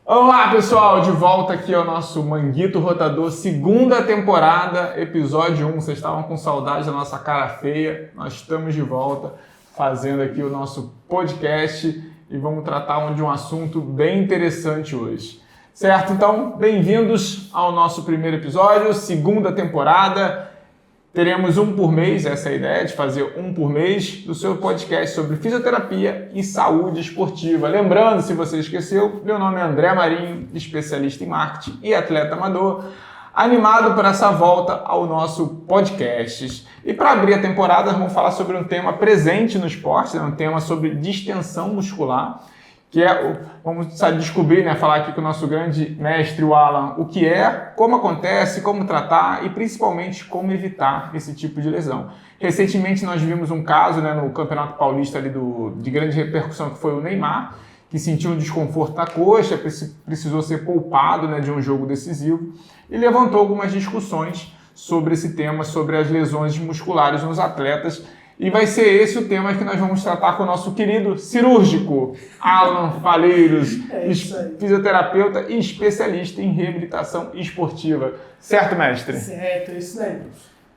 Olá pessoal, de volta aqui ao nosso Manguito Rotador, segunda temporada, episódio 1. Vocês estavam com saudade da nossa cara feia, nós estamos de volta fazendo aqui o nosso podcast e vamos tratar de um assunto bem interessante hoje. Certo? Então, bem-vindos ao nosso primeiro episódio, segunda temporada. Teremos um por mês, essa é a ideia, de fazer um por mês do seu podcast sobre fisioterapia e saúde esportiva. Lembrando, se você esqueceu, meu nome é André Marinho, especialista em marketing e atleta amador, animado por essa volta ao nosso podcast. E para abrir a temporada, vamos falar sobre um tema presente no esporte, um tema sobre distensão muscular, que vamos descobrir, falar aqui com o nosso grande mestre, o Alan, o que é, como acontece, como tratar e principalmente como evitar esse tipo de lesão. Recentemente nós vimos um caso no Campeonato Paulista ali de grande repercussão, que foi o Neymar, que sentiu um desconforto na coxa, precisou ser poupado de um jogo decisivo e levantou algumas discussões sobre esse tema, sobre as lesões musculares nos atletas. E vai ser esse o tema que nós vamos tratar com o nosso querido cirúrgico, Alan Faleiros, fisioterapeuta e especialista em reabilitação esportiva. Certo, mestre? Certo, é isso aí.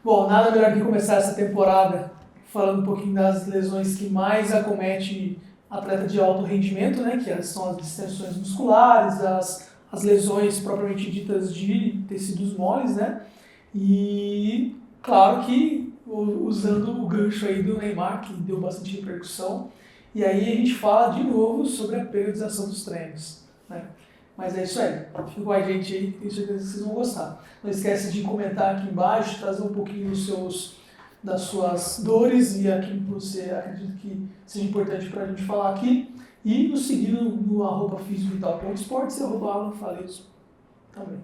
Bom, nada melhor que começar essa temporada falando um pouquinho das lesões que mais acomete atleta de alto rendimento, que são as distensões musculares, as lesões propriamente ditas de tecidos moles, E, claro que usando o gancho aí do Neymar, que deu bastante repercussão, e aí a gente fala de novo sobre a periodização dos treinos, Mas é isso aí, fica com a gente aí, tenho certeza que vocês vão gostar. Não esquece de comentar aqui embaixo, trazer um pouquinho das suas dores e aquilo que você acredita que seja importante para a gente falar aqui, e nos seguir no @fisiovital.esportes e @alanfaleiros também.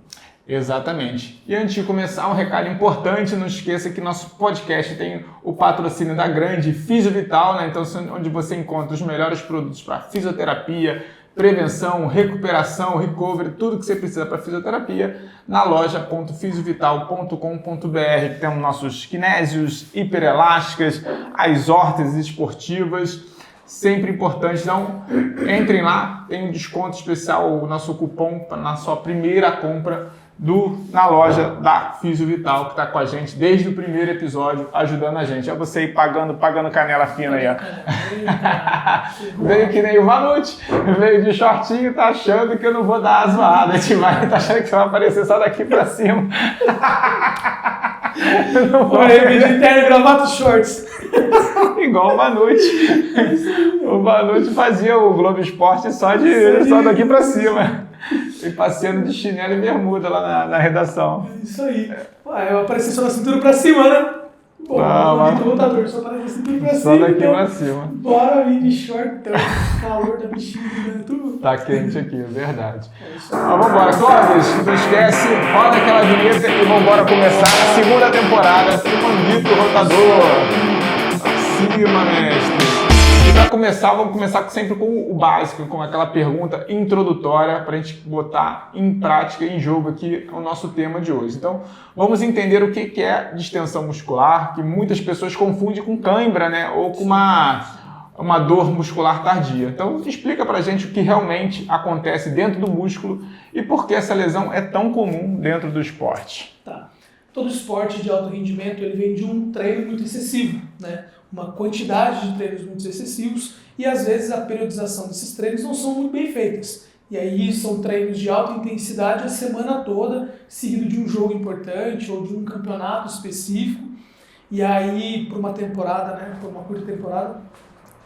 Exatamente. E antes de começar, um recado importante, não esqueça que nosso podcast tem o patrocínio da grande Fisiovital, Então, onde você encontra os melhores produtos para fisioterapia, prevenção, recuperação, recovery, tudo que você precisa para fisioterapia, na loja.fisiovital.com.br. Temos nossos kinésios, hiperelásticas, as órteses esportivas, sempre importante. Então, entrem lá, tem um desconto especial, o nosso cupom na sua primeira compra na loja da Fisiovital, que está com a gente desde o primeiro episódio, ajudando a gente. É você ir pagando canela fina aí, ó. Veio que nem o Vanucci, veio de shortinho, tá achando que eu não vou dar a zoada. Tá achando que você vai aparecer só daqui pra cima. Vai de terno, gravata, shorts. Igual o Vanucci. O Vanucci fazia o Globo Esporte só daqui pra cima. E passeando de chinelo e bermuda lá na redação. Isso aí. Eu apareci só na cintura pra cima, Pô, lutador, só aparece na cintura pra cima. Só daqui pra cima. Bora vir de shortão. Calor da bexiga, tudo. Tá quente aqui, é verdade. Mas vambora, Clóvis, não esquece, roda aquela vinheta e vambora começar a segunda temporada do Manguito Rotador. Acima, mestre. E para começar, vamos começar sempre com o básico, com aquela pergunta introdutória para a gente botar em prática, em jogo aqui o nosso tema de hoje. Então, vamos entender o que é distensão muscular, que muitas pessoas confundem com cãibra, ou com uma dor muscular tardia. Então, explica para a gente o que realmente acontece dentro do músculo e por que essa lesão é tão comum dentro do esporte. Tá. Todo esporte de alto rendimento ele vem de um treino muito excessivo, Uma quantidade de treinos muito excessivos e às vezes a periodização desses treinos não são muito bem feitas. E aí são treinos de alta intensidade a semana toda, seguido de um jogo importante ou de um campeonato específico. E aí, por uma temporada, por uma curta temporada,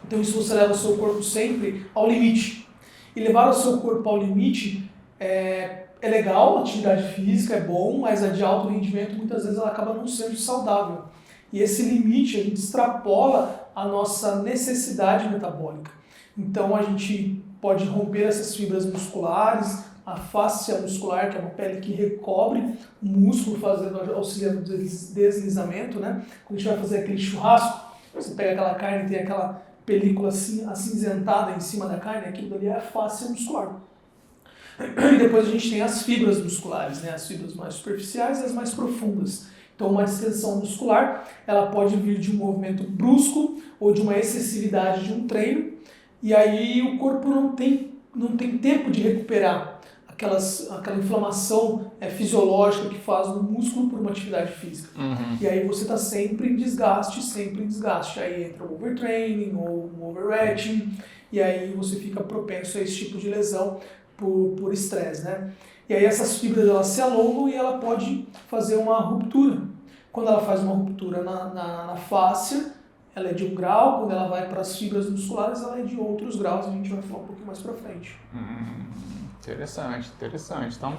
então isso você leva o seu corpo sempre ao limite. E levar o seu corpo ao limite é legal, a atividade física é bom, mas a de alto rendimento muitas vezes ela acaba não sendo saudável. E esse limite a gente extrapola a nossa necessidade metabólica. Então a gente pode romper essas fibras musculares, a fáscia muscular, que é uma pele que recobre o músculo, auxiliando o deslizamento. Quando a gente vai fazer aquele churrasco, você pega aquela carne e tem aquela película acinzentada em cima da carne, aquilo ali é a fáscia muscular. E depois a gente tem as fibras musculares, as fibras mais superficiais e as mais profundas. Então, uma distensão muscular, ela pode vir de um movimento brusco ou de uma excessividade de um treino, e aí o corpo não tem tempo de recuperar aquela inflamação fisiológica que faz no músculo por uma atividade física. E aí você está sempre em desgaste, Aí entra o overtraining ou um overreaching, e aí você fica propenso a esse tipo de lesão por estresse, né? E aí essas fibras elas se alongam e ela pode fazer uma ruptura. Quando ela faz uma ruptura na fáscia, ela é de 1 grau, quando ela vai para as fibras musculares, ela é de outros graus, a gente vai falar um pouquinho mais para frente. Interessante. Então,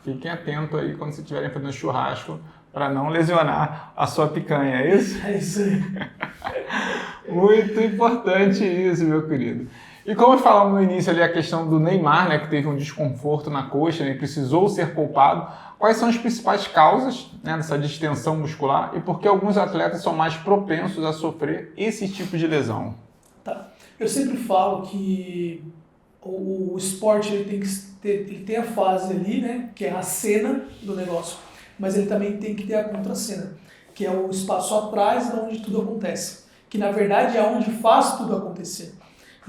fiquem atentos aí quando vocês estiverem fazendo churrasco para não lesionar a sua picanha, é isso? É isso aí. Muito importante isso, meu querido. E como falamos no início ali a questão do Neymar, né, que teve um desconforto na coxa, né, e precisou ser poupado, quais são as principais causas, né, dessa distensão muscular e por que alguns atletas são mais propensos a sofrer esse tipo de lesão? Tá. Eu sempre falo que o esporte ele tem a fase ali, né, que é a cena do negócio, mas ele também tem que ter a contracena, que é o espaço atrás de onde tudo acontece, que na verdade é onde faz tudo acontecer.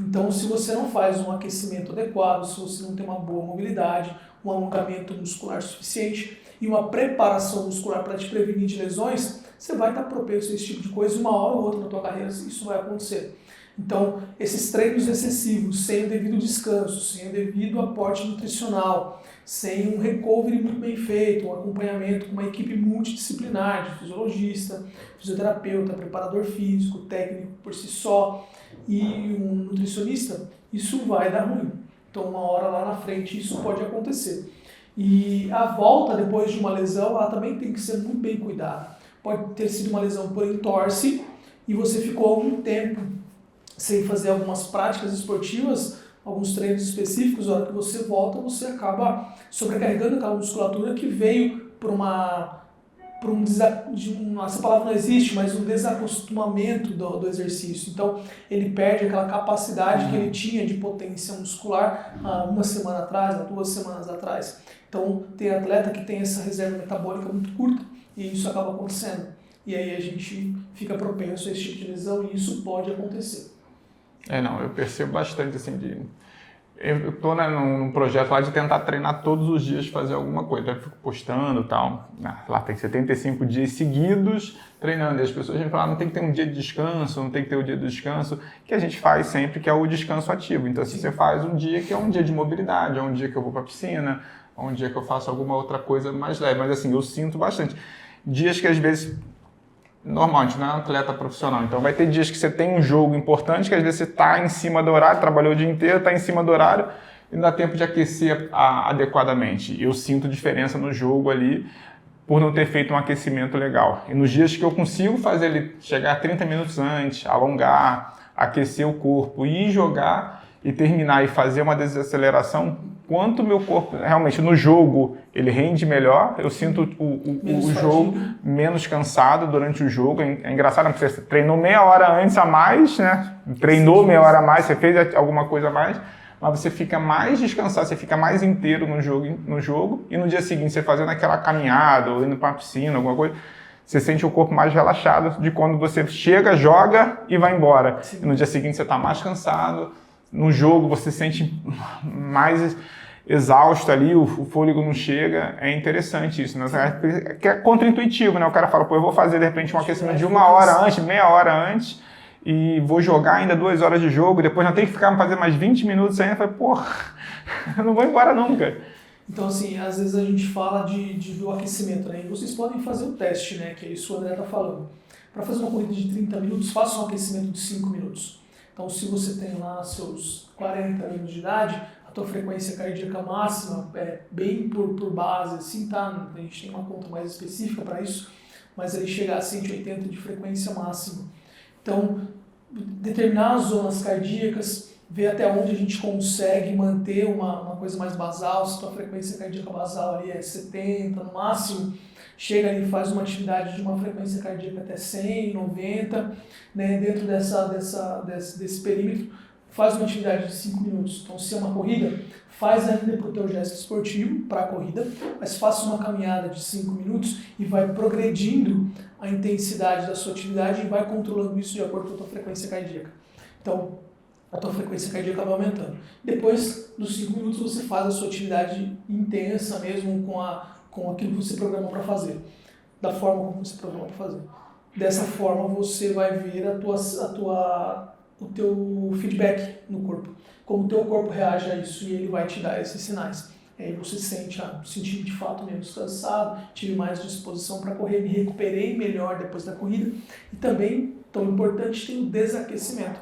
Então, se você não faz um aquecimento adequado, se você não tem uma boa mobilidade, um alongamento muscular suficiente e uma preparação muscular para te prevenir de lesões, você vai estar propenso a esse tipo de coisa e uma hora ou outra na tua carreira isso vai acontecer. Então, esses treinos excessivos, sem o devido descanso, sem o devido aporte nutricional, sem um recovery muito bem feito, um acompanhamento com uma equipe multidisciplinar de fisiologista, fisioterapeuta, preparador físico, técnico por si só e um nutricionista, isso vai dar ruim. Então, uma hora lá na frente isso pode acontecer. E a volta depois de uma lesão, ela também tem que ser muito bem cuidada. Pode ter sido uma lesão por entorse e você ficou algum tempo sem fazer algumas práticas esportivas, alguns treinos específicos, na hora que você volta, você acaba sobrecarregando aquela musculatura que veio essa palavra não existe, mas um desacostumamento do exercício. Então, ele perde aquela capacidade que ele tinha de potência muscular há uma semana atrás, há 2 semanas atrás. Então, tem atleta que tem essa reserva metabólica muito curta e isso acaba acontecendo. E aí a gente fica propenso a esse tipo de lesão e isso pode acontecer. Eu percebo bastante, assim, eu estou, né, num projeto lá de tentar treinar todos os dias, fazer alguma coisa. Eu fico postando e tal. Lá tem 75 dias seguidos treinando. E as pessoas me falam, não tem que ter um dia de descanso, não tem que ter o dia do descanso, que a gente faz sempre, que é o descanso ativo. Então, assim, você faz um dia que é um dia de mobilidade, é um dia que eu vou para a piscina, é um dia que eu faço alguma outra coisa mais leve. Mas, assim, eu sinto bastante. Dias que, às vezes... Normal, a gente não é um atleta profissional, então vai ter dias que você tem um jogo importante, que às vezes você está em cima do horário, trabalhou o dia inteiro, está em cima do horário e não dá tempo de aquecer adequadamente. Eu sinto diferença no jogo ali por não ter feito um aquecimento legal. E nos dias que eu consigo fazer ele chegar 30 minutos antes, alongar, aquecer o corpo e jogar e terminar e fazer uma desaceleração, quanto meu corpo, realmente no jogo, ele rende melhor, eu sinto o jogo menos cansado durante o jogo. É engraçado, porque você treinou meia hora antes a mais, né? Treinou meia hora a mais, você fez alguma coisa a mais, mas você fica mais descansado, você fica mais inteiro no jogo e no dia seguinte você fazendo aquela caminhada ou indo para uma piscina, alguma coisa, você sente o corpo mais relaxado de quando você chega, joga e vai embora. E no dia seguinte você está mais cansado, no jogo você sente mais exausto ali, o fôlego não chega. É interessante isso, né? Que é contra-intuitivo, né? O cara fala, eu vou fazer de repente um aquecimento de 1 hora antes, meia hora antes, e vou jogar ainda 2 horas de jogo, depois já tenho que ficar fazer mais 20 minutos ainda. Eu falo, eu não vou embora nunca. Então, assim, às vezes a gente fala do aquecimento, né? E vocês podem fazer o teste, né? Que é isso que o André está falando. Para fazer uma corrida de 30 minutos, faça um aquecimento de 5 minutos. Então, se você tem lá seus 40 anos de idade, a tua frequência cardíaca máxima é bem por base, assim, tá? A gente tem uma conta mais específica para isso, mas ele chega a 180 de frequência máxima. Então, determinar as zonas cardíacas, ver até onde a gente consegue manter uma coisa mais basal, se a tua frequência cardíaca basal ali é 70 no máximo, chega ali e faz uma atividade de uma frequência cardíaca até 100, 90, né, dentro desse perímetro, faz uma atividade de 5 minutos. Então, se é uma corrida, faz ainda para o teu gesto esportivo, para a corrida, mas faça uma caminhada de 5 minutos e vai progredindo a intensidade da sua atividade e vai controlando isso de acordo com a tua frequência cardíaca. Então, a tua frequência cardíaca vai aumentando. Depois dos 5 minutos você faz a sua atividade intensa mesmo com aquilo que você programou para fazer, da forma como você programou para fazer. Dessa forma você vai ver o teu feedback no corpo, como o teu corpo reage a isso e ele vai te dar esses sinais. Aí você senti de fato menos cansado, tive mais disposição para correr, me recuperei melhor depois da corrida. E também, tão importante, tem o desaquecimento,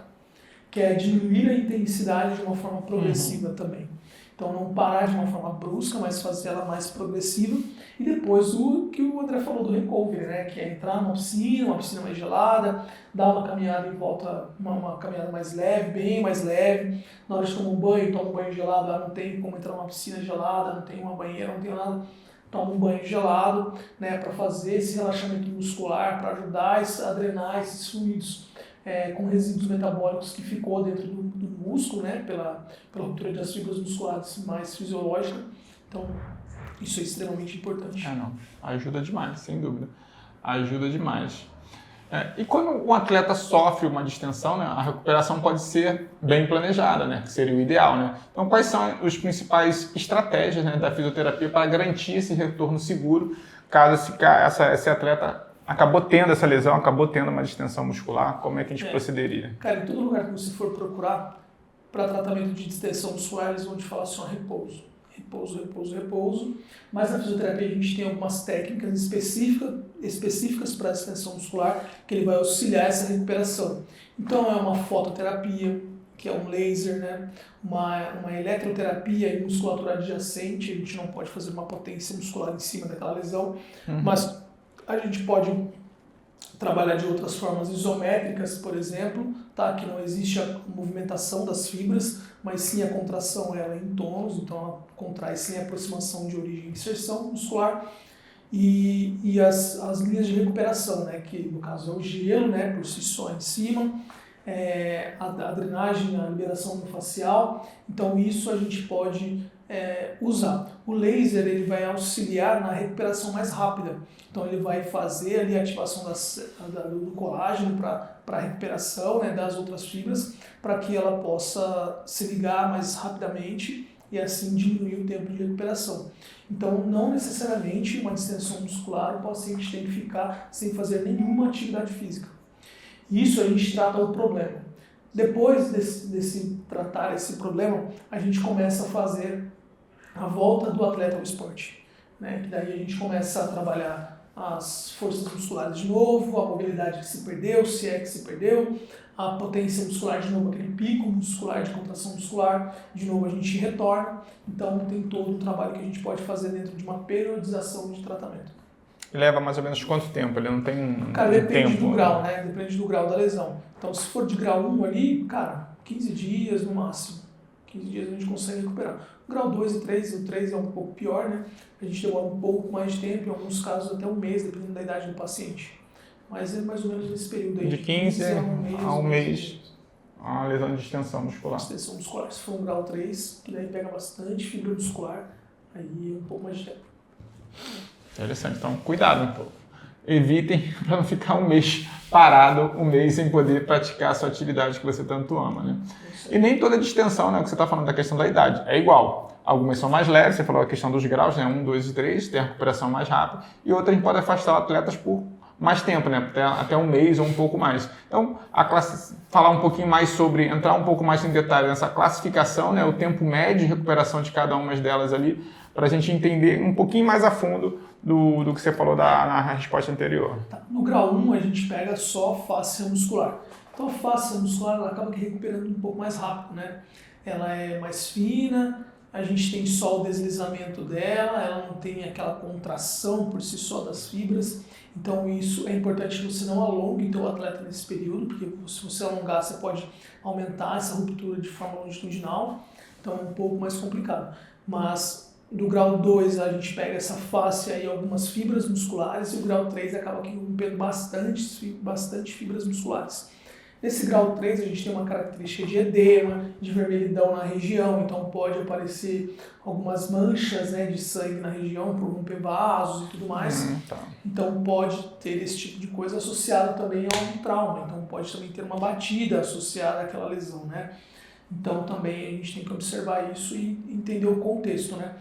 que é diminuir a intensidade de uma forma progressiva também. Então não parar de uma forma brusca, mas fazer ela mais progressiva. E depois o que o André falou do recovery, né? Que é entrar numa piscina, uma piscina mais gelada, dar uma caminhada em volta, uma caminhada mais leve, bem mais leve. Na hora de tomar um banho, toma um banho gelado, não tem como entrar numa piscina gelada, não tem uma banheira, não tem nada. Toma um banho gelado, né? Para fazer esse relaxamento muscular, para ajudar a drenar esses fluidos. Com resíduos metabólicos que ficou dentro do músculo, né, pela ruptura das fibras musculares mais fisiológica. Então, isso é extremamente importante. Não. Ajuda demais, sem dúvida. Ajuda demais. E quando um atleta sofre uma distensão, né, a recuperação pode ser bem planejada, né, que seria o ideal, né? Então, quais são as principais estratégias, né, da fisioterapia para garantir esse retorno seguro, caso esse atleta acabou tendo essa lesão, acabou tendo uma distensão muscular? Como é que a gente procederia? Cara, em todo lugar que você for procurar para tratamento de distensão muscular, eles vão te falar só repouso. Repouso. Mas na fisioterapia a gente tem algumas técnicas específicas para a distensão muscular que ele vai auxiliar essa recuperação. Então é uma fototerapia, que é um laser, né? Uma eletroterapia e musculatura adjacente. A gente não pode fazer uma potência muscular em cima daquela lesão, mas a gente pode trabalhar de outras formas isométricas, por exemplo, tá? Que não existe a movimentação das fibras, mas sim a contração ela em tônus, então ela contrai sem aproximação de origem e inserção muscular. E as linhas de recuperação, né? Que no caso é o gelo, né? Por si só em cima, a drenagem, a liberação miofascial. Então isso a gente pode usar. O laser ele vai auxiliar na recuperação mais rápida. Então ele vai fazer ali a ativação do colágeno para a recuperação, né, das outras fibras, para que ela possa se ligar mais rapidamente e assim diminuir o tempo de recuperação. Então não necessariamente uma distensão muscular o paciente tem que ficar sem fazer nenhuma atividade física. Isso a gente trata o problema. Depois desse tratar esse problema, a gente começa a fazer a volta do atleta ao esporte, né? Que daí a gente começa a trabalhar as forças musculares de novo, a mobilidade que se perdeu, se é que se perdeu, a potência muscular de novo, aquele pico muscular de contração muscular, de novo a gente retorna. Então tem todo um trabalho que a gente pode fazer dentro de uma periodização de tratamento. E leva mais ou menos quanto tempo? Ele não tem depende tempo, do grau, né? Depende do grau da lesão. Então se for de grau 1 ali, 15 dias no máximo. 15 dias a gente consegue recuperar. O grau 2 e 3, o 3 é um pouco pior, né? A gente demora um pouco mais de tempo, em alguns casos até um mês, dependendo da idade do paciente. Mas é mais ou menos nesse período aí. De 15 a um mês, uma lesão de distensão muscular. Distensão muscular. Se for um grau 3, que daí pega bastante fibra muscular, aí é um pouco mais de tempo. Interessante. Então, cuidado um pouco. Evitem para não ficar um mês parado, um mês sem poder praticar a sua atividade que você tanto ama, né? E nem toda distensão, né? O que você está falando da questão da idade, é igual. Algumas são mais leves, você falou a questão dos graus, né? 1, 2 e 3, tem a recuperação mais rápida. E outras a gente pode afastar atletas por mais tempo, né? Até um mês ou um pouco mais. Então, falar um pouquinho mais sobre, entrar um pouco mais em detalhe nessa classificação, né? O tempo médio de recuperação de cada uma delas ali, para a gente entender um pouquinho mais a fundo do que você falou na resposta anterior. Tá. No grau 1, a gente pega só fáscia muscular. Então, a fáscia muscular ela acaba recuperando um pouco mais rápido, né? Ela é mais fina, a gente tem só o deslizamento dela, ela não tem aquela contração por si só das fibras. Então, isso é importante que você não alongue o teu atleta nesse período, porque se você alongar, você pode aumentar essa ruptura de forma longitudinal. Então, é um pouco mais complicado. Mas do grau 2 a gente pega essa fáscia e algumas fibras musculares, e o grau 3 acaba rompendo bastante fibras musculares. Nesse grau 3 a gente tem uma característica de edema, de vermelhidão na região, então pode aparecer algumas manchas, né, de sangue na região por romper vasos e tudo mais. Tá. Então pode ter esse tipo de coisa associado também a um trauma, então pode também ter uma batida associada àquela lesão, né? Então também a gente tem que observar isso e entender o contexto, né?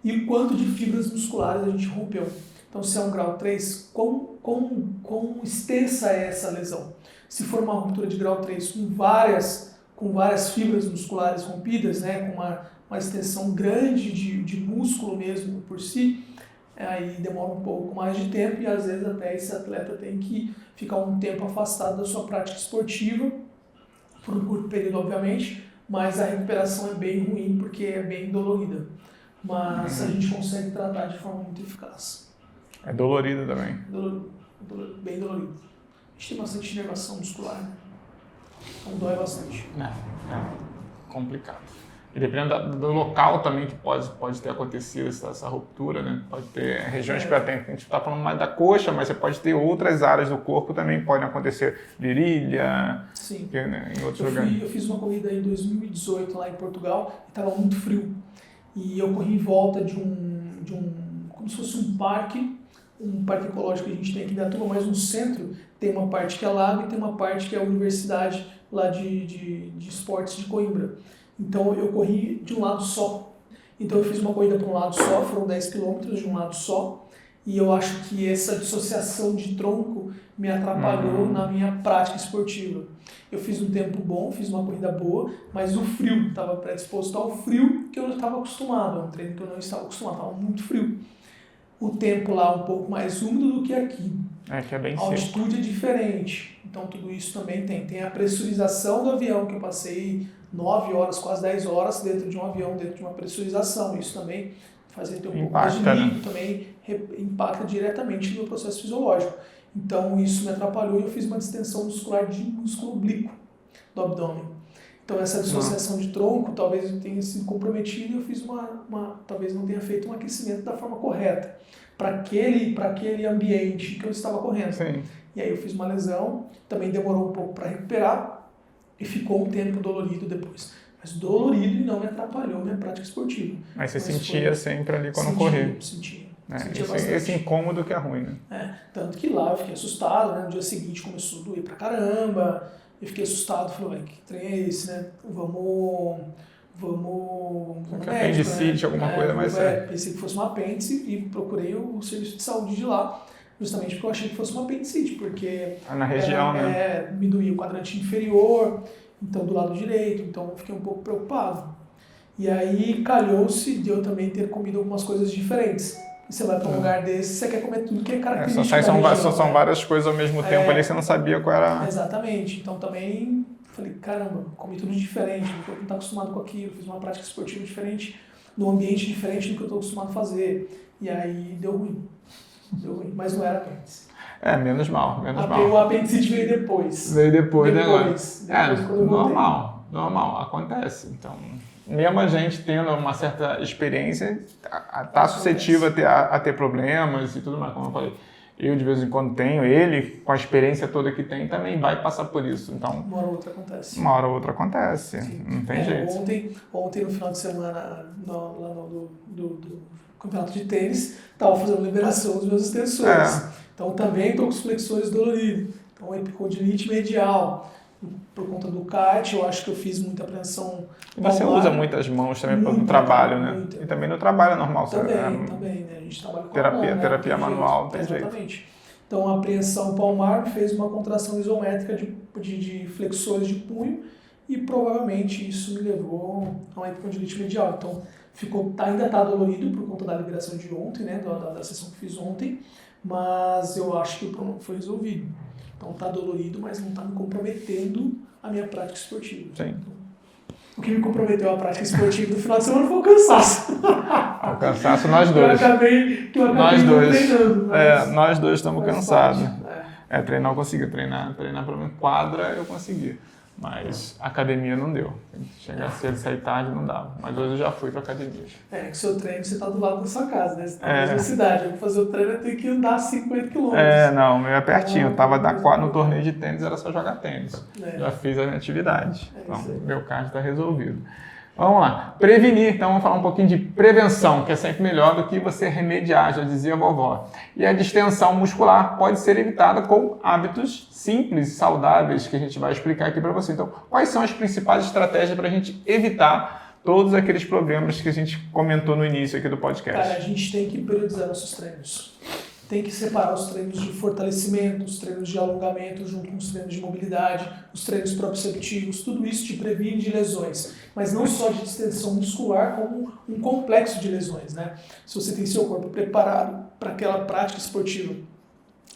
E o quanto de fibras musculares a gente rompeu. Então, se é um grau 3, quão extensa é essa lesão? Se for uma ruptura de grau 3 com várias fibras musculares rompidas, né, com uma extensão grande de músculo mesmo por si, aí demora um pouco mais de tempo e às vezes até esse atleta tem que ficar um tempo afastado da sua prática esportiva, por um curto período, obviamente, mas a recuperação é bem ruim porque é bem dolorida. Mas a gente consegue tratar de forma muito eficaz. É dolorido também. Bem dolorido. A gente tem bastante inervação muscular, né? Então dói bastante. É complicado. E dependendo do local também que pode ter acontecido essa ruptura, né? Pode ter regiões que a gente está falando mais da coxa, mas você pode ter outras áreas do corpo também podem acontecer, virilha, sim. Em outros lugares. Eu fiz uma corrida em 2018 lá em Portugal e estava muito frio. E eu corri em volta de como se fosse um parque ecológico que a gente tem aqui da turma, mas no centro tem uma parte que é lago e tem uma parte que é a universidade lá de esportes de Coimbra. Então eu corri de um lado só. Então eu fiz uma corrida para um lado só, foram 10 quilômetros de um lado só. E eu acho que essa dissociação de tronco me atrapalhou na minha prática esportiva. Eu fiz um tempo bom, fiz uma corrida boa, mas o frio, estava predisposto ao frio que eu não estava acostumado, é um treino que eu não estava acostumado, estava muito frio. O tempo lá um pouco mais úmido do que aqui. Que é bem seco. A altitude é diferente, então tudo isso também tem. Tem a pressurização do avião, que eu passei 9 horas, quase 10 horas dentro de um avião, dentro de uma pressurização. Isso também faz ter um pouco mais de líquido, também impacta diretamente no processo fisiológico. Então isso me atrapalhou e eu fiz uma distensão muscular de músculo oblíquo do abdômen. Então essa dissociação de tronco talvez eu tenha sido comprometido e eu fiz talvez não tenha feito um aquecimento da forma correta para aquele ambiente que eu estava correndo. Sim. E aí eu fiz uma lesão, também demorou um pouco para recuperar e ficou um tempo dolorido depois. Mas dolorido e não me atrapalhou minha prática esportiva. Mas você sentia sempre ali quando corria. Sentia esse incômodo que é ruim, né? Tanto que lá eu fiquei assustado, né? No dia seguinte começou a doer pra caramba. Eu fiquei assustado, falei, que trem é esse, né? Vamos apendicite, alguma coisa mais séria. Pensei que fosse um apêndice e procurei o serviço de saúde de lá, justamente porque eu achei que fosse uma apendicite, porque na região, né? Me doía o quadrante inferior, então do lado direito, então eu fiquei um pouco preocupado. E aí calhou-se de eu também ter comido algumas coisas diferentes. E você vai para um lugar desse, você quer comer tudo que é característico são várias coisas ao mesmo tempo ali, você não sabia qual era... Exatamente. Então também falei, caramba, comi tudo diferente, meu corpo não está acostumado com aquilo, fiz uma prática esportiva diferente, num ambiente diferente do que eu estou acostumado a fazer. E aí deu ruim, mas não era apêndice. Menos mal. O apendicite veio depois. Depois né? Normal, acontece. Então, mesmo a gente tendo uma certa experiência, está suscetível a ter problemas e tudo mais, como eu falei. Eu, de vez em quando, tenho. Ele, com a experiência toda que tem, também vai passar por isso. Então, uma hora ou outra acontece. Sim. Não tem jeito. Ontem, no final de semana, lá do campeonato de tênis, estava fazendo liberação dos meus extensores. Então, também estou com os flexores doloridos. Então, epicondilite medial. Por conta do kart, eu acho que eu fiz muita apreensão. E você usa muitas mãos também no trabalho, né? Muito. E também no trabalho normal. Também, né? A gente trabalha com terapia manual, tem jeito. Exatamente. Então, a apreensão palmar fez uma contração isométrica de flexores de punho e provavelmente isso me levou a uma epicondilite medial. Então, ainda está dolorido por conta da liberação de ontem, né? Da sessão que fiz ontem, mas eu acho que o problema foi resolvido. Então está dolorido, mas não está me comprometendo a minha prática esportiva. Sim. Então, o que me comprometeu a prática esportiva no final de semana foi o cansaço. O cansaço nós dois. Eu acabei treinando. Nós dois estamos cansados. Treinar eu consegui. Treinar pelo menos quadra eu consegui. Mas academia não deu. Chegar cedo e sair tarde não dava. Mas hoje eu já fui pra academia. Que o seu treino você tá do lado da sua casa, né? Você tá na mesma cidade. Pra fazer o treino eu tenho que andar 50 km. Não, o meu é pertinho. Eu tava no torneio de tênis, era só jogar tênis. Já fiz a minha atividade. Então, meu cardio tá resolvido. Vamos lá, prevenir, então vamos falar um pouquinho de prevenção, que é sempre melhor do que você remediar, já dizia a vovó. E a distensão muscular pode ser evitada com hábitos simples e saudáveis, que a gente vai explicar aqui para você. Então, quais são as principais estratégias para a gente evitar todos aqueles problemas que a gente comentou no início aqui do podcast? Cara, a gente tem que periodizar nossos treinos. Tem que separar os treinos de fortalecimento, os treinos de alongamento junto com os treinos de mobilidade, os treinos proprioceptivos, tudo isso te previne de lesões. Mas não só de distensão muscular, como um complexo de lesões, né? Se você tem seu corpo preparado para aquela prática esportiva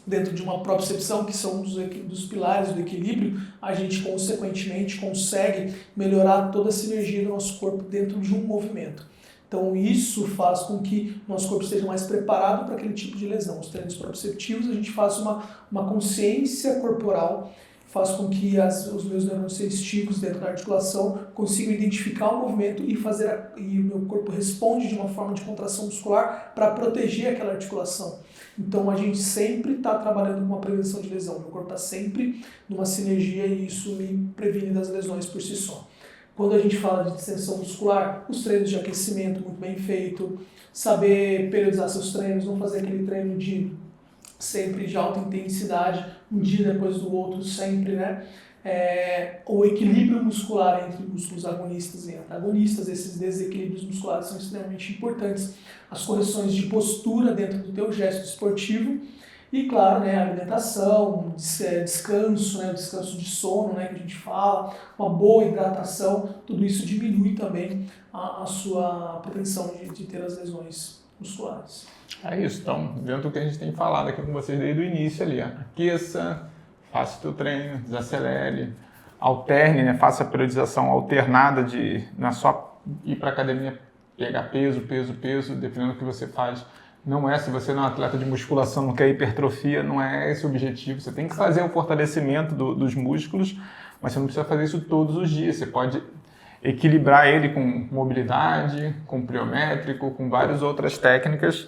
dentro de uma propriocepção, que são dos pilares do equilíbrio, a gente consequentemente consegue melhorar toda a sinergia do nosso corpo dentro de um movimento. Então isso faz com que o nosso corpo esteja mais preparado para aquele tipo de lesão. Os treinos proprioceptivos, a gente faz uma consciência corporal, faz com que os meus neurônios sensitivos dentro da articulação consigam identificar o movimento e o meu corpo responde de uma forma de contração muscular para proteger aquela articulação. Então a gente sempre está trabalhando com uma prevenção de lesão. Meu corpo está sempre numa sinergia e isso me previne das lesões por si só. Quando a gente fala de distensão muscular, os treinos de aquecimento muito bem feito, saber periodizar seus treinos, não fazer aquele treino sempre de alta intensidade, um dia depois do outro, sempre, né? O equilíbrio muscular entre músculos agonistas e antagonistas, esses desequilíbrios musculares são extremamente importantes. As correções de postura dentro do teu gesto esportivo e, claro, né, alimentação, descanso, né, o descanso de sono, né, que a gente fala, uma boa hidratação, tudo isso diminui também a sua propensão de ter as lesões musculares. É isso, então, dentro do que a gente tem falado aqui com vocês desde o início ali, ó. Aqueça, faça o teu treino, desacelere, alterne, né, faça a periodização alternada não é só ir para a academia, pegar peso, dependendo do que você faz. Não é, se você não é um atleta de musculação, não quer hipertrofia, não é esse o objetivo. Você tem que fazer o fortalecimento dos músculos, mas você não precisa fazer isso todos os dias. Você pode equilibrar ele com mobilidade, com pliométrico, com várias outras técnicas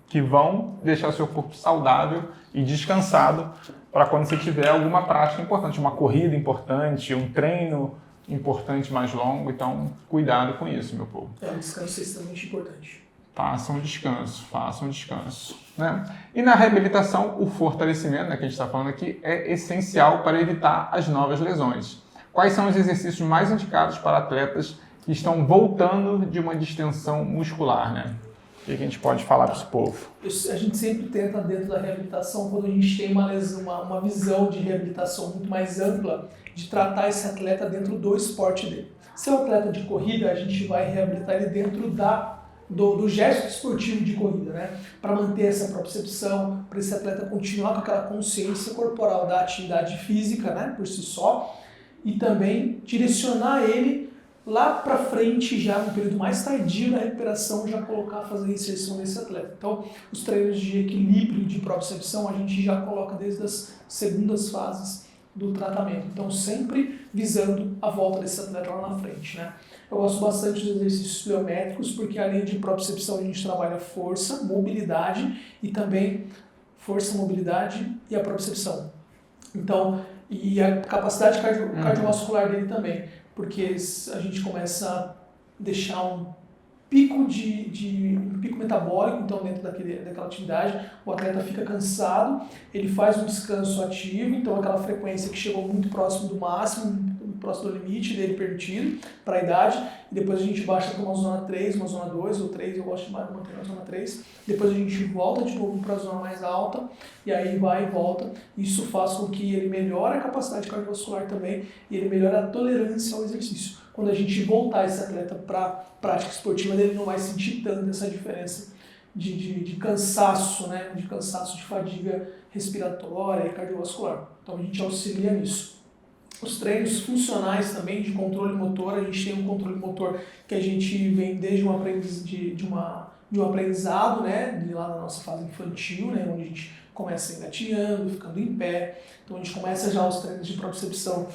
que vão deixar o seu corpo saudável e descansado para quando você tiver alguma prática importante, uma corrida importante, um treino importante mais longo. Então, cuidado com isso, meu povo. O descanso é extremamente importante. Façam descanso. Né? E na reabilitação, o fortalecimento, né, que a gente está falando aqui, é essencial para evitar as novas lesões. Quais são os exercícios mais indicados para atletas que estão voltando de uma distensão muscular? Né? O que a gente pode falar para esse povo? A gente sempre tenta, dentro da reabilitação, quando a gente tem uma visão de reabilitação muito mais ampla, de tratar esse atleta dentro do esporte dele. Se é um atleta de corrida, a gente vai reabilitar ele dentro do gesto esportivo de corrida, né? Para manter essa propriocepção, para esse atleta continuar com aquela consciência corporal da atividade física, né, por si só, e também direcionar ele lá para frente, já no período mais tardio da recuperação, já fazer a inserção desse atleta. Então, os treinos de equilíbrio de propriocepção a gente já coloca desde as segundas fases do tratamento. Então, sempre visando a volta desse atleta lá na frente, né? Eu gosto bastante dos exercícios pliométricos, porque além de propriocepção a gente trabalha força, mobilidade e também força, mobilidade e a propriocepção. Então, e a capacidade cardiovascular dele também, porque a gente começa a deixar um pico pico metabólico, então dentro daquela atividade, o atleta fica cansado, ele faz um descanso ativo, então aquela frequência que chegou muito próximo do máximo, próximo do limite dele permitido para a idade, e depois a gente baixa para uma zona 3, uma zona 2 ou 3, eu gosto de manter na zona 3, depois a gente volta de novo para a zona mais alta, e aí vai e volta. Isso faz com que ele melhore a capacidade cardiovascular também, e ele melhore a tolerância ao exercício. Quando a gente voltar esse atleta para a prática esportiva, ele não vai sentir tanto essa diferença de cansaço, né? De cansaço, de fadiga respiratória e cardiovascular. Então a gente auxilia nisso. Os treinos funcionais também de controle motor, a gente tem um controle motor que a gente vem desde um aprendizado, né, de lá na nossa fase infantil, né, onde a gente começa engatinhando, ficando em pé. Então a gente começa já os treinos de propriocepção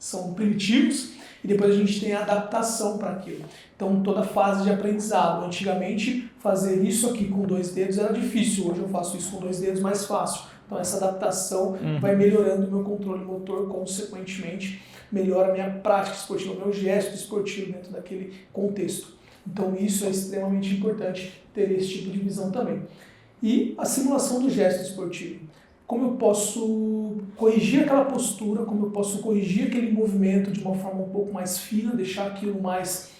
são primitivos, e depois a gente tem a adaptação para aquilo. Então toda a fase de aprendizado. Antigamente fazer isso aqui com 2 dedos era difícil, hoje eu faço isso com 2 dedos mais fácil. Então essa adaptação vai melhorando o meu controle motor, consequentemente melhora a minha prática esportiva, o meu gesto esportivo dentro daquele contexto. Então isso é extremamente importante ter esse tipo de visão também. E a simulação do gesto esportivo. Como eu posso corrigir aquela postura, como eu posso corrigir aquele movimento de uma forma um pouco mais fina, deixar aquilo mais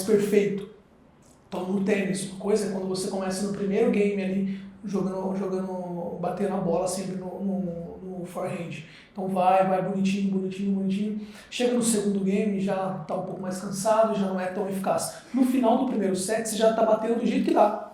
perfeito. Então no tênis, uma coisa é quando você começa no primeiro game ali, batendo a bola sempre no forehand. Então vai bonitinho. Chega no segundo game, já está um pouco mais cansado, já não é tão eficaz. No final do primeiro set, você já está batendo do jeito que dá.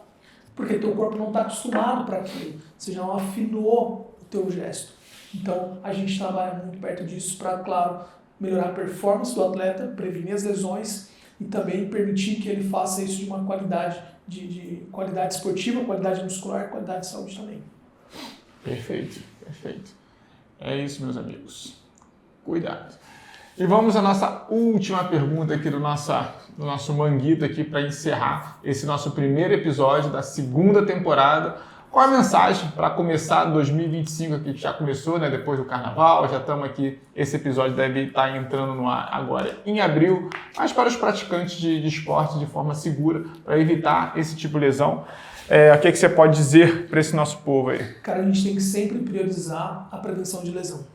Porque teu corpo não está acostumado para aquilo. Você já não afinou o teu gesto. Então, a gente trabalha muito perto disso para, claro, melhorar a performance do atleta, prevenir as lesões e também permitir que ele faça isso de uma qualidade, de qualidade esportiva, qualidade muscular, qualidade de saúde também. Perfeito. É isso, meus amigos. Cuidado. E vamos à nossa última pergunta aqui do nosso Manguito aqui para encerrar esse nosso primeiro episódio da segunda temporada. Qual a mensagem para começar 2025 aqui, que já começou, né, depois do Carnaval, já estamos aqui, esse episódio deve estar entrando no ar agora em abril, mas para os praticantes de esporte de forma segura, para evitar esse tipo de lesão. O que você pode dizer para esse nosso povo aí? Cara, a gente tem que sempre priorizar a prevenção de lesão.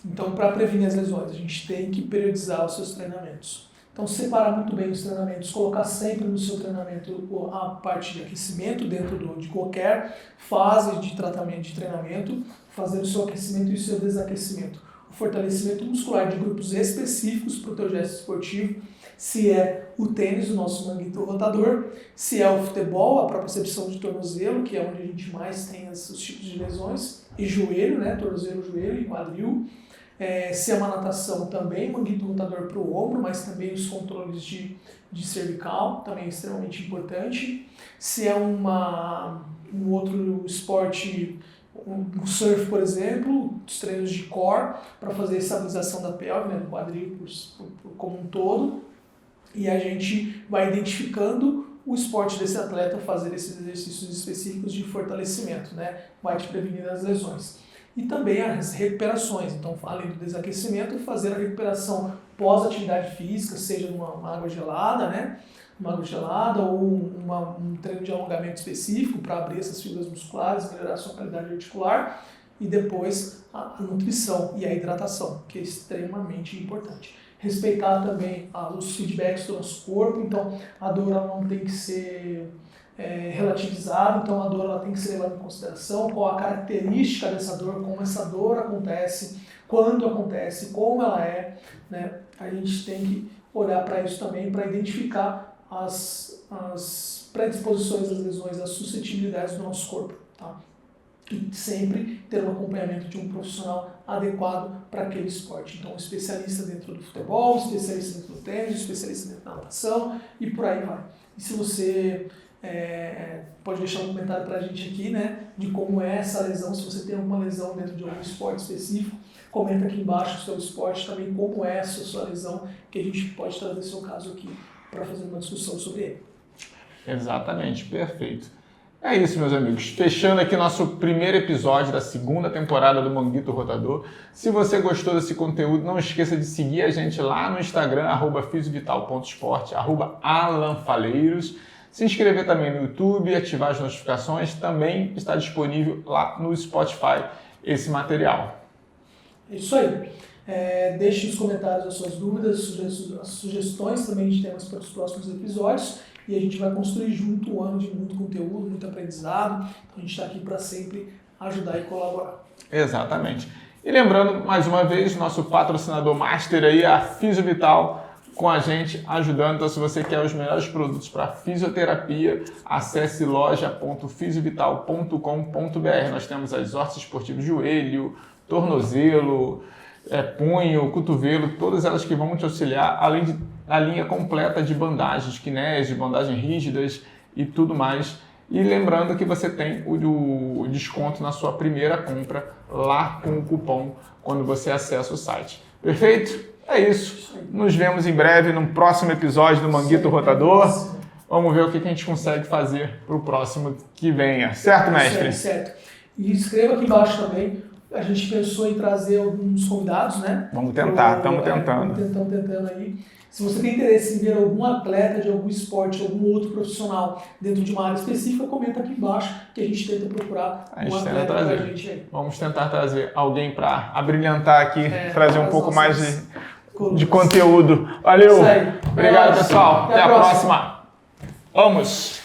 Então, para prevenir as lesões, a gente tem que periodizar os seus treinamentos. Então, separar muito bem os treinamentos, colocar sempre no seu treinamento a parte de aquecimento dentro de qualquer fase de tratamento, de treinamento, fazer o seu aquecimento e o seu desaquecimento. O fortalecimento muscular de grupos específicos para o teu gesto esportivo, se é o tênis, o nosso manguito rotador, se é o futebol, a própria percepção de tornozelo, que é onde a gente mais tem esses tipos de lesões, e joelho, né, tornozelo, joelho e quadril. Se é uma natação também, manguito rotador para o ombro, mas também os controles de cervical, também é extremamente importante. Se é um outro esporte, um surf, por exemplo, os treinos de core, para fazer a estabilização da pelve, né, do quadril como um todo. E a gente vai identificando o esporte desse atleta, fazer esses exercícios específicos de fortalecimento, né, vai te prevenir das lesões. E também as recuperações, então além do desaquecimento, fazer a recuperação pós-atividade física, seja numa água gelada, né? Uma água gelada ou um treino de alongamento específico para abrir essas fibras musculares, melhorar a sua qualidade articular e depois a nutrição e a hidratação, que é extremamente importante. Respeitar também os feedbacks do nosso corpo, então a dor ela não tem que ser relativizado, então a dor ela tem que ser levada em consideração, qual a característica dessa dor, como essa dor acontece, quando acontece, como ela é, né? A gente tem que olhar para isso também, para identificar as predisposições das lesões, as suscetibilidades do nosso corpo, tá? E sempre ter um acompanhamento de um profissional adequado para aquele esporte. Então, um especialista dentro do futebol, um especialista dentro do tênis, um especialista dentro da natação e por aí vai. E se você pode deixar um comentário para a gente aqui, né, de como é essa lesão, se você tem alguma lesão dentro de algum esporte específico, comenta aqui embaixo o seu esporte também, como é essa sua lesão, que a gente pode trazer seu caso aqui para fazer uma discussão sobre ele. Exatamente, perfeito. É isso, meus amigos. Fechando aqui nosso primeiro episódio da segunda temporada do Manguito Rotador. Se você gostou desse conteúdo, não esqueça de seguir a gente lá no Instagram, @fisiovital.sport, @alanfaleiros. Se inscrever também no YouTube, ativar as notificações, também está disponível lá no Spotify esse material. É isso aí. Deixe nos comentários as suas dúvidas, as sugestões também de temas para os próximos episódios e a gente vai construir junto um ano de muito conteúdo, muito aprendizado. Então a gente está aqui para sempre ajudar e colaborar. Exatamente. E lembrando, mais uma vez, nosso patrocinador master aí, a Fisiovital, com a gente ajudando. Então, se você quer os melhores produtos para fisioterapia, acesse loja.fisiovital.com.br. Nós temos as órteses esportivas de joelho, tornozelo, punho, cotovelo, todas elas que vão te auxiliar, além da linha completa de bandagens, kinésio, bandagens rígidas e tudo mais. E lembrando que você tem o desconto na sua primeira compra lá com o cupom quando você acessa o site. Perfeito? É isso. Nos vemos em breve no próximo episódio do Manguito Rotador. Vamos ver o que a gente consegue fazer para o próximo que venha. Certo, mestre? Certo. E escreva aqui embaixo também A gente pensou em trazer alguns convidados, né? Vamos tentar, estamos tentando. Estamos tentando aí. Se você tem interesse em ver algum atleta de algum esporte, algum outro profissional dentro de uma área específica, comenta aqui embaixo que a gente tenta procurar um atleta pra gente aí. Vamos tentar trazer alguém para abrilhantar aqui, trazer um pouco mais de conteúdo. Valeu! Isso aí. Obrigado, pessoal. Até a próxima. Vamos!